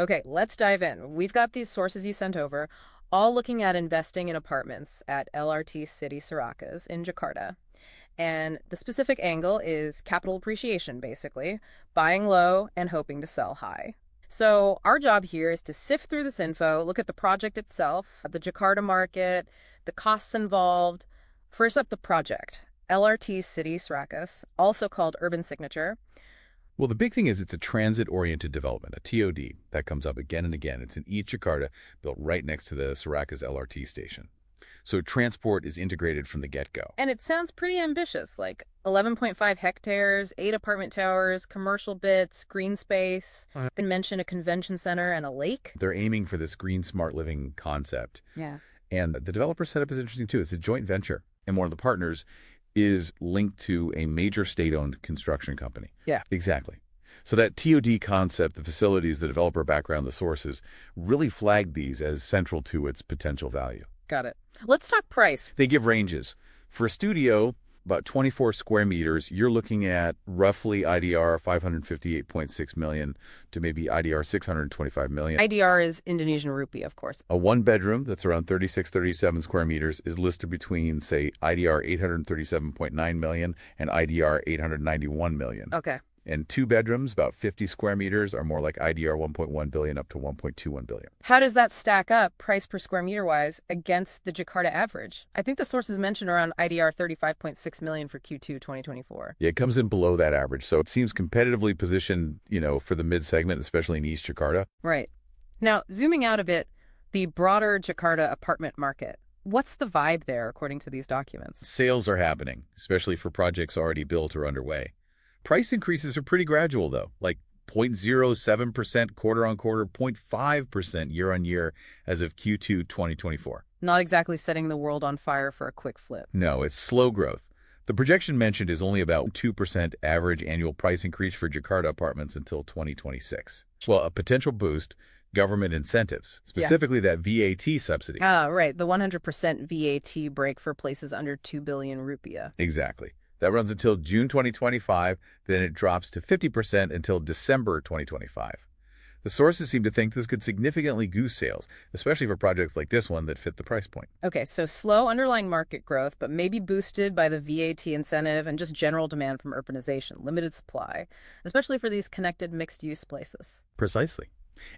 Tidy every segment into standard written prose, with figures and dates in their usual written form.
Okay, let's dive in. We've got these sources you sent over, all looking at investing in apartments at LRT City Ciracas in Jakarta. And the specific angle is capital appreciation, basically, buying low and hoping to sell high. So our job here is to sift through this info, look at the project itself, at the Jakarta market, the costs involved. First up, the project, LRT City Ciracas, also called Urban Signature. Well, the big thing is it's a transit-oriented development, a TOD. That comes up again and again. It's in East Jakarta, built right next to the Ciracas LRT station. So transport is integrated from the get-go. And it sounds pretty ambitious, like 11.5 hectares, 8 apartment towers, commercial bits, green space. They mention a convention center and a lake. They're aiming for this green smart living concept. Yeah. And the developer setup is interesting too. It's a joint venture. And one of the partners is linked to a major state-owned construction company. Yeah. Exactly. So that TOD concept, the facilities, the developer background, the sources, really flagged these as central to its potential value. Got it. Let's talk price. They give ranges. For a studio, about 24 square meters, you're looking at roughly IDR 558.6 million to maybe IDR 625 million. IDR is Indonesian rupee, of course. A one-bedroom that's around 36, 37 square meters is listed between, say, IDR 837.9 million and IDR 891 million. Okay. And two bedrooms, about 50 square meters, are more like IDR 1.1 billion up to 1.21 billion. How does that stack up, price per square meter wise, against the Jakarta average? I think the sources mentioned around IDR 35.6 million for Q2 2024. Yeah, it comes in below that average, so it seems competitively positioned, for the mid-segment, especially in East Jakarta. Right. Now, zooming out a bit, the broader Jakarta apartment market. What's the vibe there, according to these documents? Sales are happening, especially for projects already built or underway. Price increases are pretty gradual, though, like 0.07% quarter-on-quarter, 0.5% year-on-year as of Q2 2024. Not exactly setting the world on fire for a quick flip. No, it's slow growth. The projection mentioned is only about 2% average annual price increase for Jakarta apartments until 2026. Well, a potential boost, government incentives, specifically that VAT subsidy. Ah, right, the 100% VAT break for places under 2 billion rupiah. Exactly. That runs until June 2025, then it drops to 50% until December 2025. The sources seem to think this could significantly goose sales, especially for projects like this one that fit the price point. Okay, so slow underlying market growth, but maybe boosted by the VAT incentive and just general demand from urbanization, limited supply, especially for these connected mixed-use places. Precisely.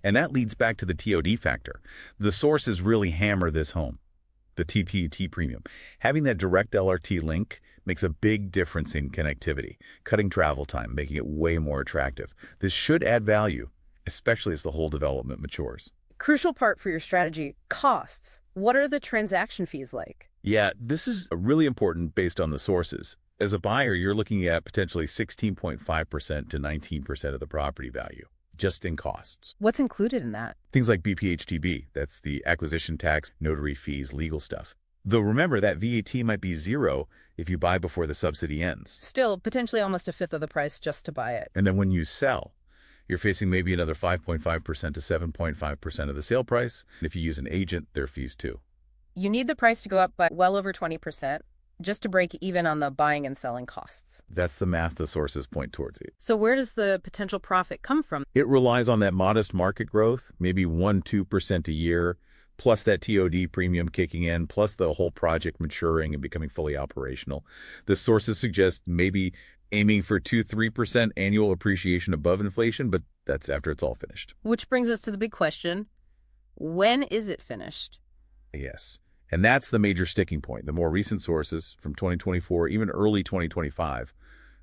And that leads back to the TOD factor. The sources really hammer this home. The TPUT premium. Having that direct LRT link makes a big difference in connectivity, cutting travel time, making it way more attractive. This should add value, especially as the whole development matures. Crucial part for your strategy, costs. What are the transaction fees like? Yeah, this is really important based on the sources. As a buyer, you're looking at potentially 16.5% to 19% of the property value, just in costs. What's included in that? Things like BPHTB, that's the acquisition tax, notary fees, legal stuff. Though remember, that VAT might be zero if you buy before the subsidy ends. Still, potentially almost a fifth of the price just to buy it. And then when you sell, you're facing maybe another 5.5% to 7.5% of the sale price. And if you use an agent, their fees too. You need the price to go up by well over 20% just to break even on the buying and selling costs. That's the math the sources point towards it. So where does the potential profit come from? It relies on that modest market growth, maybe 1-2% a year, plus that TOD premium kicking in, plus the whole project maturing and becoming fully operational. The sources suggest maybe aiming for 2-3% annual appreciation above inflation, but that's after it's all finished. Which brings us to the big question. When is it finished? Yes. And that's the major sticking point. The more recent sources from 2024, even early 2025,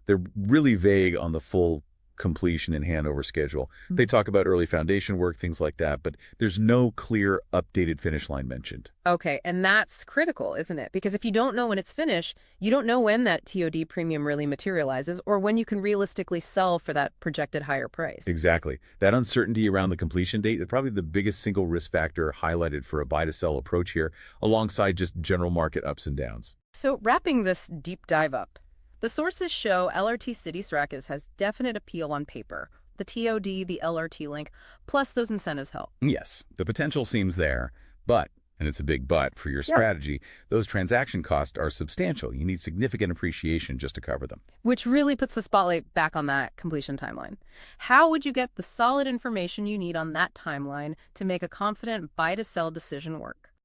they're really vague on the full completion and handover schedule. They talk about early foundation work, things like that, but there's no clear updated finish line mentioned. Okay, and that's critical, isn't it? Because if you don't know when it's finished, you don't know when that TOD premium really materializes or when you can realistically sell for that projected higher price. Exactly. That uncertainty around the completion date is probably the biggest single risk factor highlighted for a buy-to-sell approach here, alongside just general market ups and downs. So wrapping this deep dive up, the sources show LRT City Ciracas has definite appeal on paper. The TOD, the LRT link, plus those incentives help. Yes, the potential seems there, but And it's a big but for your Yep. strategy. Those transaction costs are substantial. You need significant appreciation just to cover them. Which really puts the spotlight back on that completion timeline. How would you get the solid information you need on that timeline to make a confident buy-to-sell decision work?